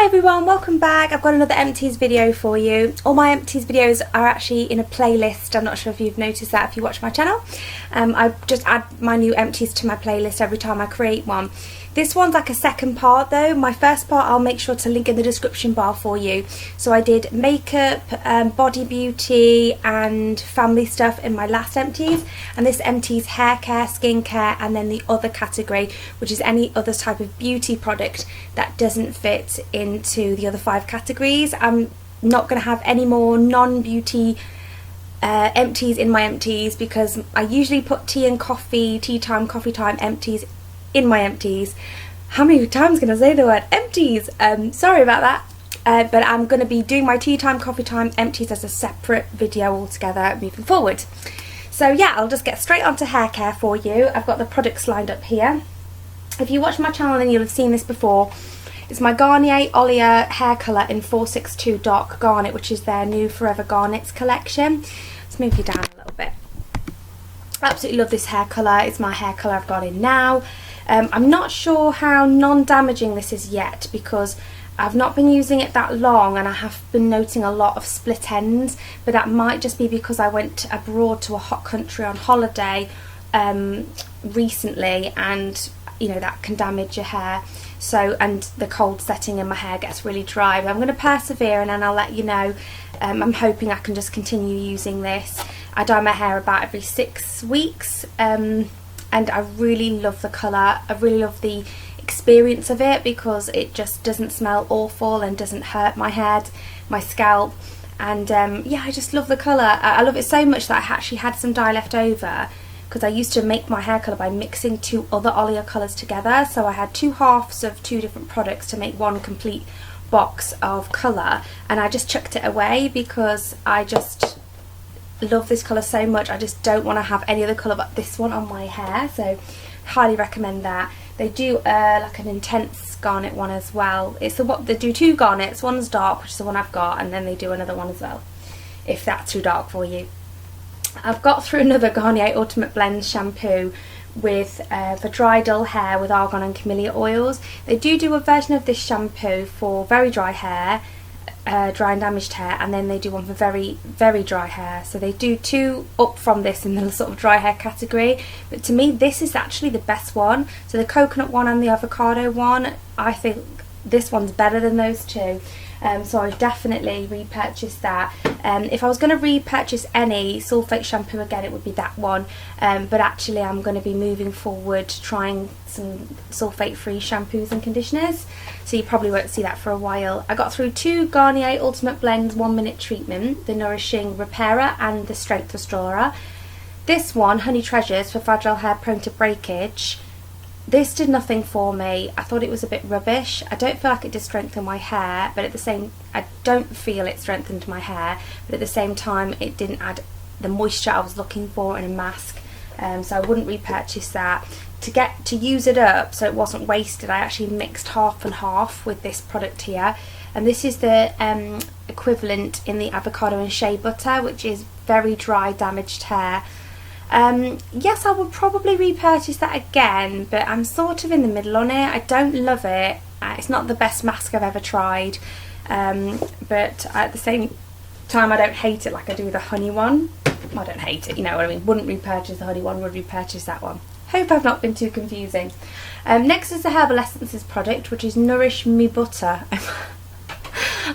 Hi everyone, welcome back. I've got another empties video for you. All my empties videos are actually in a playlist. I'm not sure if you've noticed that if you watch my channel. I just add my new empties to my playlist every time I create one. This one's like a second part though. My first part I'll make sure to link in the description bar for you. So I did makeup, body beauty and family stuff in my last empties, and this empties hair care, skin care, and then the other category, which is any other type of beauty product that doesn't fit into the other 5 categories. I'm not going to have any more non-beauty empties in my empties because I usually put tea time, coffee time empties in my empties. How many times can I say the word empties? Sorry about that, but I'm going to be doing my tea time, coffee time empties as a separate video altogether moving forward. So yeah, I'll just get straight onto hair care for you. I've got the products lined up here. If you watch my channel then you'll have seen this before. It's my Garnier Olia hair colour in 462 Dark Garnet, which is their new Forever Garnets collection. Let's move you down a little bit. Absolutely love this hair colour. It's my hair colour I've got in now. I'm not sure how non-damaging this is yet because I've not been using it that long and I have been noting a lot of split ends, but that might just be because I went abroad to a hot country on holiday recently, and you know that can damage your hair. So, and the cold setting in my hair gets really dry, but I'm going to persevere and then I'll let you know. I'm hoping I can just continue using this. I dye my hair about every 6 weeks, and I really love the colour. I really love the experience of it because it just doesn't smell awful and doesn't hurt my head, my scalp, and yeah, I just love the colour. I love it so much that I actually had some dye left over because I used to make my hair colour by mixing 2 other Olia colours together. So I had 2 halves of 2 different products to make one complete box of colour, and I just chucked it away because I just love this colour so much. I just don't want to have any other colour but this one on my hair, so highly recommend that. They do like an intense garnet one as well. It's they do 2 garnets. One's dark, which is the one I've got, and then they do another one as well if that's too dark for you. I've got through another Garnier Ultimate Blends Shampoo with for dry dull hair with argan and camellia oils. They do a version of this shampoo for very dry hair, dry and damaged hair, and then they do one for very dry hair. So they do 2 up from this in the sort of dry hair category, but to me this is actually the best one. So the coconut one and the avocado one, I think this one's better than those 2. So I definitely repurchase that. If I was going to repurchase any sulfate shampoo again, it would be that one, but actually I'm going to be moving forward trying some sulfate free shampoos and conditioners, so you probably won't see that for a while. I got through 2 Garnier Ultimate Blends 1 minute treatment, the Nourishing Repairer and the Strength Restorer. This one, Honey Treasures, for fragile hair prone to breakage. This did nothing for me. I thought it was a bit rubbish. I don't feel like it did strengthen my hair, but I don't feel it strengthened my hair, but at the same time it didn't add the moisture I was looking for in a mask, so I wouldn't repurchase that. To use it up so it wasn't wasted, I actually mixed half and half with this product here, and this is the equivalent in the avocado and shea butter, which is very dry damaged hair. Yes, I would probably repurchase that again, but I'm sort of in the middle on it. I don't love it. It's not the best mask I've ever tried, but at the same time I don't hate it like I do the honey one. I don't hate it, you know what I mean. Wouldn't repurchase the honey one, would repurchase that one. Hope I've not been too confusing. Next is the Herbal Essences product, which is Nourish Me Butter.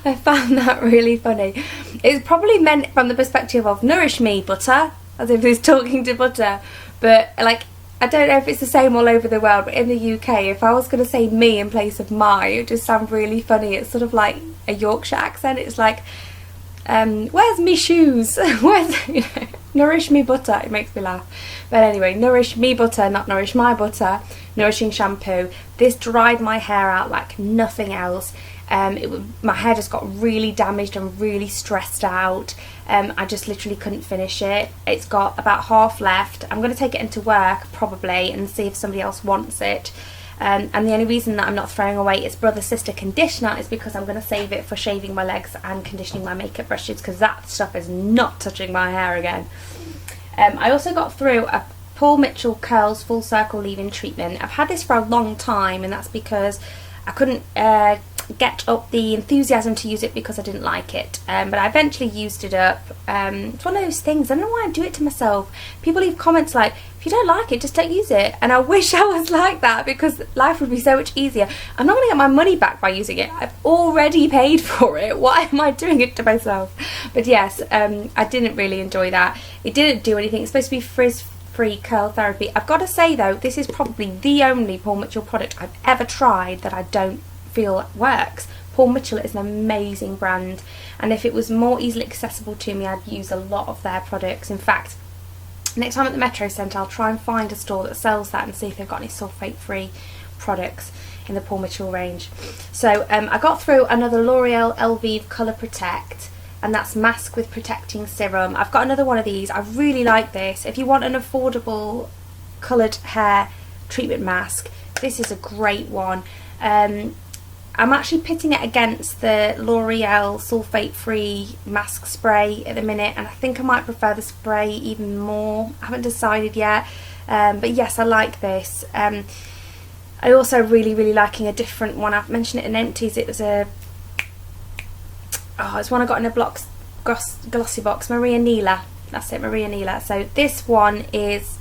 I found that really funny. It's probably meant from the perspective of Nourish Me Butter, as if he's talking to butter, but like I don't know if it's the same all over the world, but in the UK if I was going to say me in place of my, it would just sound really funny. It's sort of like a Yorkshire accent. It's like where's me shoes? Where's, you know, Nourish Me Butter. It makes me laugh. But anyway, Nourish Me Butter, not Nourish My Butter. Nourishing shampoo. This dried my hair out like nothing else. My hair just got really damaged and really stressed out. I just literally couldn't finish it. It's got about half left. I'm going to take it into work probably and see if somebody else wants it. And the only reason that I'm not throwing away its brother sister conditioner is because I'm going to save it for shaving my legs and conditioning my makeup brushes, because that stuff is not touching my hair again. I also got through a Paul Mitchell Curls Full Circle Leave-In Treatment. I've had this for a long time, and that's because I couldn't get up the enthusiasm to use it because I didn't like it, but I eventually used it up. It's one of those things, I don't know why I do it to myself. People leave comments like, if you don't like it, just don't use it, and I wish I was like that because life would be so much easier. I'm not going to get my money back by using it. I've already paid for it. Why am I doing it to myself? But yes, I didn't really enjoy that. It didn't do anything. It's supposed to be frizz-free curl therapy. I've got to say though, this is probably the only Paul Mitchell product I've ever tried that I don't feel works. Paul Mitchell is an amazing brand, and if it was more easily accessible to me, I'd use a lot of their products. In fact, next time at the Metro Centre, I'll try and find a store that sells that and see if they've got any sulfate-free products in the Paul Mitchell range. So I got through another L'Oreal Elvive Colour Protect, and that's Masque with Protecting Serum. I've got another one of these. I really like this. If you want an affordable coloured hair treatment mask, this is a great one. I'm actually pitting it against the L'Oreal sulfate-free mask spray at the minute, and I think I might prefer the spray even more. I haven't decided yet, but yes, I like this. I also really liking a different one. I've mentioned it in Empties. It was it's one I got in a glossy box, Maria Neela. That's it, Maria Neela. So this one is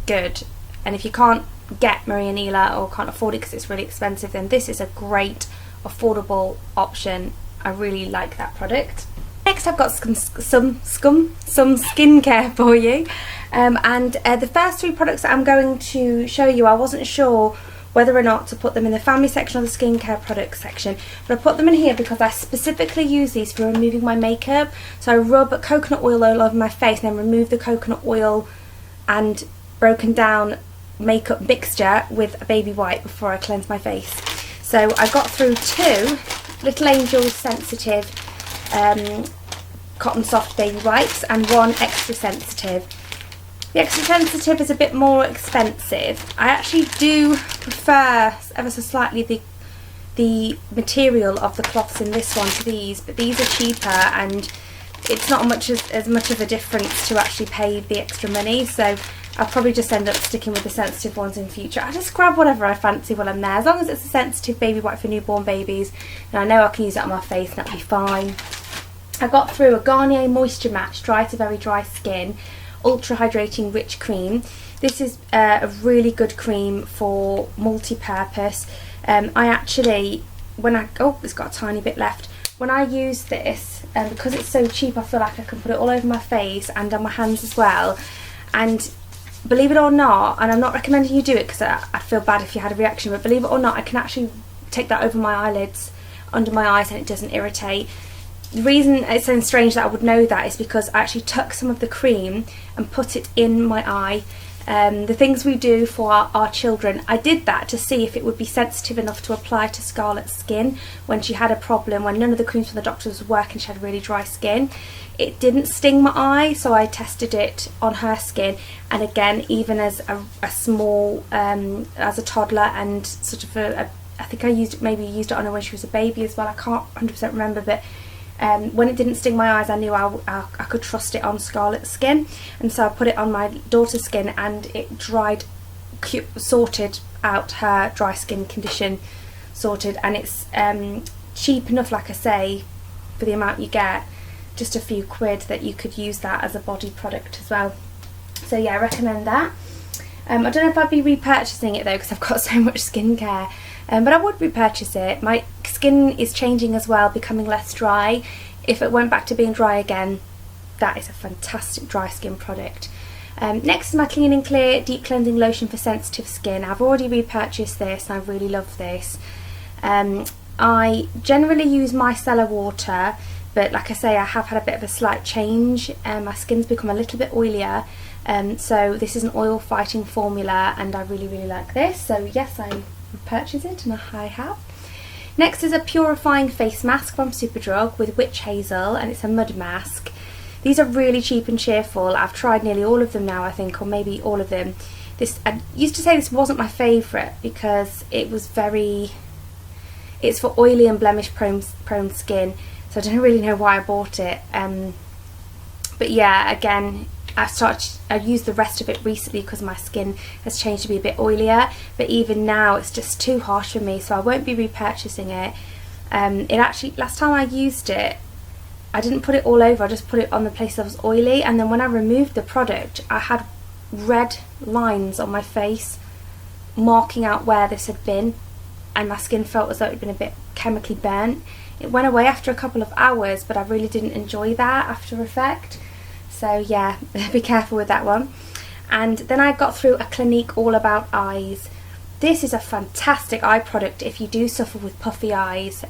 good, and if you can't get Maria Neela or can't afford it because it's really expensive, then this is a great affordable option. I really like that product. Next I've got some skincare for you, and the first three products that I'm going to show you, I wasn't sure whether or not to put them in the family section or the skincare products section, but I put them in here because I specifically use these for removing my makeup. So I rub coconut oil all over my face and then remove the coconut oil and broken down makeup mixture with a baby wipe before I cleanse my face. So I got through two Little Angels Sensitive Cotton Soft Baby Wipes and one Extra Sensitive. The Extra Sensitive is a bit more expensive. I actually do prefer ever so slightly the material of the cloths in this one to these, but these are cheaper and it's not as much of a difference to actually pay the extra money, so I'll probably just end up sticking with the sensitive ones in future. I just grab whatever I fancy while I'm there. As long as it's a sensitive baby wipe for newborn babies, then I know I can use it on my face and that'll be fine. I got through a Garnier Moisture Match Dry to Very Dry Skin Ultra Hydrating Rich Cream. This is a really good cream for multi-purpose. I actually, it's got a tiny bit left. When I use this, because it's so cheap, I feel like I can put it all over my face and on my hands as well. And believe it or not, and I'm not recommending you do it because I'd feel bad if you had a reaction, but believe it or not, I can actually take that over my eyelids, under my eyes, and it doesn't irritate. The reason it sounds strange that I would know that is because I actually took some of the cream and put it in my eye. The things we do for our children, I did that to see if it would be sensitive enough to apply to Scarlett's skin when she had a problem, when none of the creams from the doctors was working, she had really dry skin. It didn't sting my eye, so I tested it on her skin, and again, even as a small, as a toddler, and sort of I think I used it on her when she was a baby as well. I can't 100% remember, but when it didn't sting my eyes, I knew I could trust it on Scarlett's skin, and so I put it on my daughter's skin, and it sorted out her dry skin condition, and it's cheap enough, like I say, for the amount you get. Just a few quid that you could use that as a body product as well. So yeah, I recommend that. I don't know if I'd be repurchasing it though because I've got so much skincare, but I would repurchase it. My skin is changing as well, becoming less dry. If it went back to being dry again, that is a fantastic dry skin product. Next is my Clean&Clear Deep Cleansing Lotion for Sensitive Skin. I've already repurchased this and I really love this. I generally use micellar water, but like I say, I have had a bit of a slight change. My skin's become a little bit oilier, so this is an oil fighting formula and I really like this. So yes, I would purchase it, and I have. Next is a purifying face mask from Superdrug with witch hazel, and it's a mud mask. These are really cheap and cheerful. I've tried nearly all of them now, I think, or maybe all of them. I used to say this wasn't my favourite because it's for oily and blemish prone skin, so I don't really know why I bought it. But yeah, again, I used the rest of it recently because my skin has changed to be a bit oilier, but even now it's just too harsh for me, so I won't be repurchasing it. It actually, last time I used it, I didn't put it all over, I just put it on the place that was oily, and then when I removed the product I had red lines on my face marking out where this had been, and my skin felt as though it had been a bit chemically burnt. It went away after a couple of hours, but I really didn't enjoy that after effect. So yeah, be careful with that one. And then I got through a Clinique All About Eyes. This is a fantastic eye product if you do suffer with puffy eyes.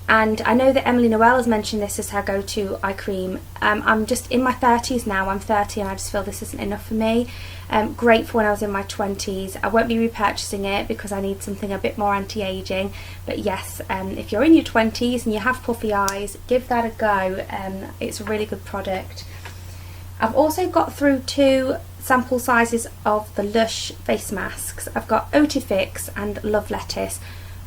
And I know that Emily Noel has mentioned this as her go-to eye cream. I'm just in my 30s now, I'm 30 and I just feel this isn't enough for me. Great for when I was in my 20s. I won't be repurchasing it because I need something a bit more anti-aging. But yes, if you're in your 20s and you have puffy eyes, give that a go. It's a really good product. I've also got through 2 sample sizes of the Lush face masks. I've got Otifix and Love Lettuce.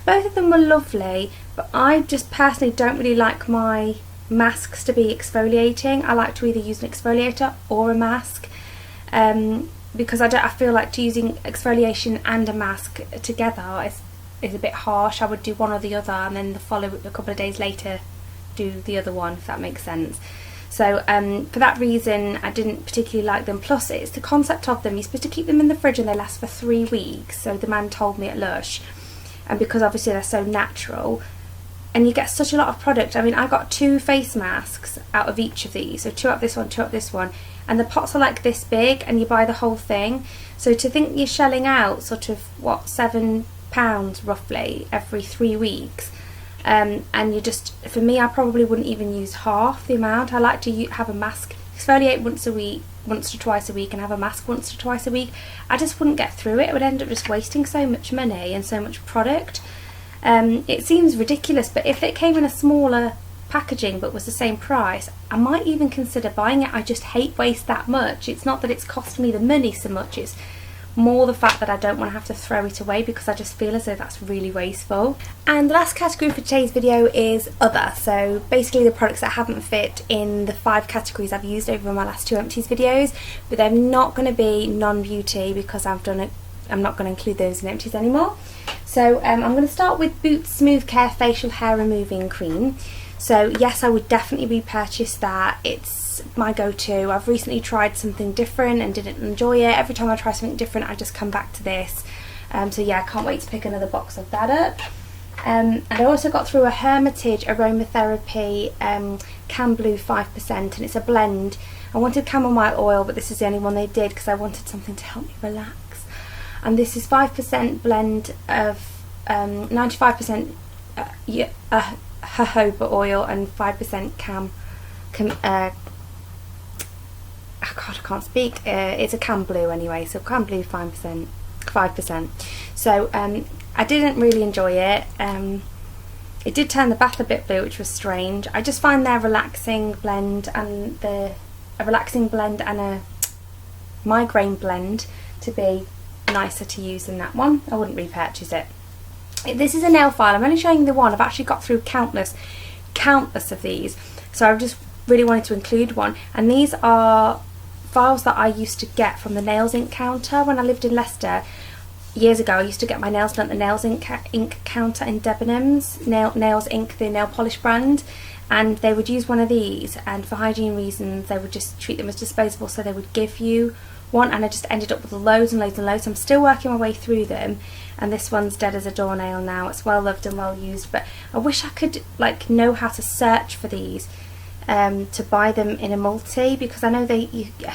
Both of them were lovely, but I just personally don't really like my masks to be exfoliating. I like to either use an exfoliator or a mask, because I feel like using exfoliation and a mask together is a bit harsh. I would do one or the other, and then a couple of days later do the other one, if that makes sense. So for that reason I didn't particularly like them. Plus it's the concept of them, you're supposed to keep them in the fridge and they last for 3 weeks, so the man told me at Lush. And because obviously they're so natural, and you get such a lot of product. I mean, I got 2 face masks out of each of these, so 2 out of this one, 2 out of this one, and the pots are like this big and you buy the whole thing. So to think you're shelling out sort of what, £7 roughly every 3 weeks, and you just, for me, I probably wouldn't even use half the amount. I like to have a mask, exfoliate once to twice a week, and have a mask once to twice a week. I just wouldn't get through it. It would end up just wasting so much money and so much product. It seems ridiculous, but if it came in a smaller packaging but was the same price, I might even consider buying it. I just hate waste that much. It's not that it's cost me the money so much, it's more the fact that I don't want to have to throw it away, because I just feel as though that's really wasteful. And the last category for today's video is other. So basically the products that haven't fit in the 5 categories I've used over my last 2 empties videos, but they're not going to be non-beauty because I'm not going to include those in empties anymore. So I'm going to start with Boots Smooth Care Facial Hair Removing Cream. So yes, I would definitely repurchase that. It's my go-to. I've recently tried something different and didn't enjoy it. Every time I try something different I just come back to this. So yeah, I can't wait to pick another box of that up. And I also got through a Hermitage Aromatherapy Cam Blue 5%, and it's a blend. I wanted chamomile oil, but this is the only one they did because I wanted something to help me relax. And this is 5% blend of 95% jojoba oil and 5% God, I can't speak. It's a Cam Blue anyway, so Cam Blue 5%. So I didn't really enjoy it. It did turn the bath a bit blue, which was strange. I just find their relaxing blend and a migraine blend to be nicer to use than that one. I wouldn't repurchase it. This is a nail file. I'm only showing you the one. I've actually got through countless of these, so I just really wanted to include one. And these are files that I used to get from the nails ink counter when I lived in Leicester years ago. I used to get my nails done at the nails ink counter in Debenhams, Nails Ink, the nail polish brand, and they would use one of these, and for hygiene reasons they would just treat them as disposable, so they would give you one, and I just ended up with loads and loads and loads. I'm still working my way through them, and this one's dead as a doornail now. It's well loved and well used, but I wish I could know how to search for these to buy them in a multi, because I know I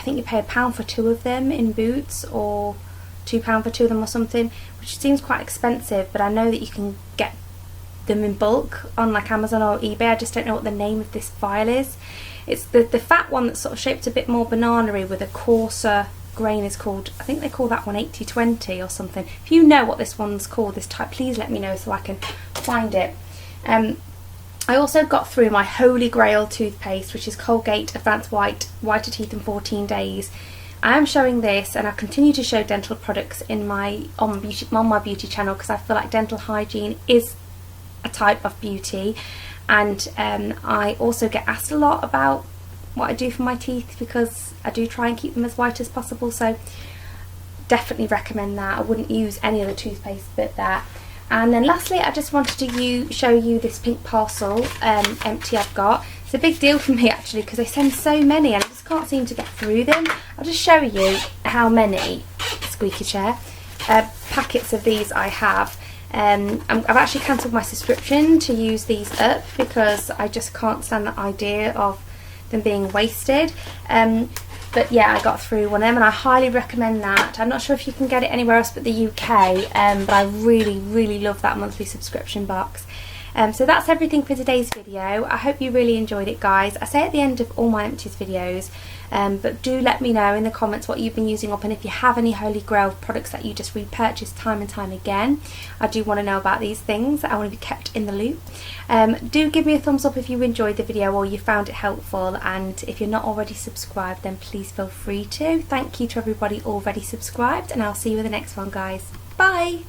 think you pay £1 for 2 of them in Boots, or £2 for 2 of them or something, which seems quite expensive, but I know that you can get them in bulk on like Amazon or eBay. I just don't know what the name of this file is. It's the fat one that's sort of shaped a bit more banana-y with a coarser grain is called, I think they call that one 80/20 or something. If you know what this one's called, this type, please let me know so I can find it. I also got through my Holy Grail toothpaste, which is Colgate Advanced Whiter Teeth in 14 Days. I am showing this, and I continue to show dental products on my beauty channel, because I feel like dental hygiene is a type of beauty, and I also get asked a lot about what I do for my teeth, because I do try and keep them as white as possible, so definitely recommend that. I wouldn't use any other toothpaste but that. And then lastly, I just wanted to show you this pink parcel empty I've got. It's a big deal for me actually because they send so many and I just can't seem to get through them. I'll just show you how many, squeaky chair, packets of these I have. I've actually cancelled my subscription to use these up because I just can't stand the idea of them being wasted. But yeah, I got through one of them and I highly recommend that. I'm not sure if you can get it anywhere else but the UK, but I really love that monthly subscription box. So that's everything for today's video. I hope you really enjoyed it, guys. I say at the end of all my empties videos, but do let me know in the comments what you've been using up and if you have any holy grail products that you just repurchase time and time again. I do want to know about these things. I want to be kept in the loop. Do give me a thumbs up if you enjoyed the video or you found it helpful, and if you're not already subscribed then please feel free to. Thank you to everybody already subscribed and I'll see you in the next one, guys. Bye!